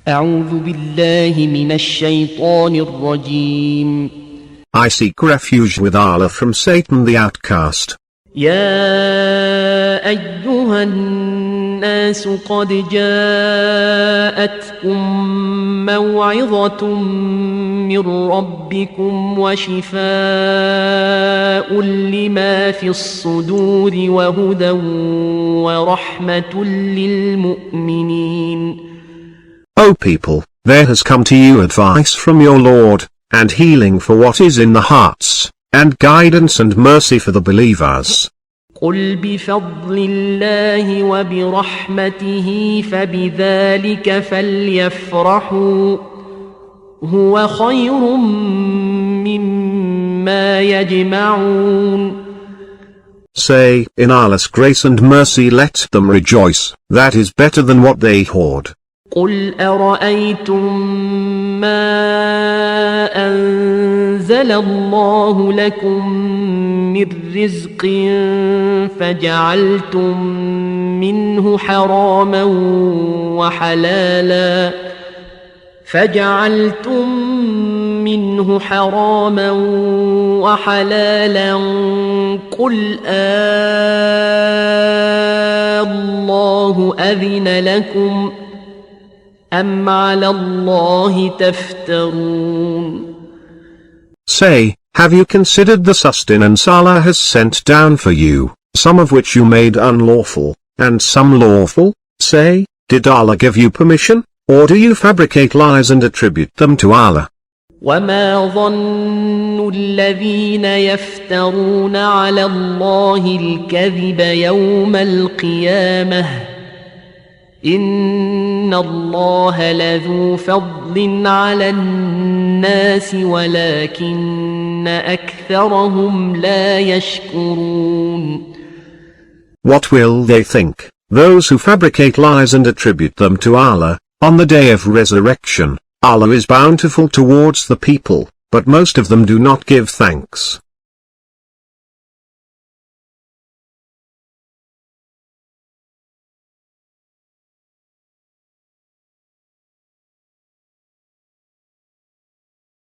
أعوذ بالله من الشيطان الرجيم. I seek refuge with Allah from Satan the outcast. يا أيها الناس قد جاءتكم موعظة من ربكم وشفاء لما في الصدور وهدى ورحمة للمؤمنين. O people, there has come to you advice from your Lord, and healing for what is in the hearts, and guidance and mercy for the believers. قل بفضل الله وبرحمته فبذلك فليفرحوا هو خير مما يجمعون. Say, in Allah's grace and mercy let them rejoice, that is better than what they hoard. قل أرأيتم ما أنزل الله لكم من رزق فجعلتم منه حراما وحلالا قل الله أذن لكم أم على الله تفترون. Say, have you considered the sustenance Allah has sent down for you, some of which you made unlawful, and some lawful? Say, did Allah give you permission, or do you fabricate lies and attribute them to Allah? وما ظن الذين يفترون على الله الكذب يوم القيامة إن الله لذو فضل على الناس ولكن أكثرهم لا يشكرون. What will they think, those who fabricate lies and attribute them to Allah, on the day of resurrection? Allah is bountiful towards the people, but most of them do not give thanks.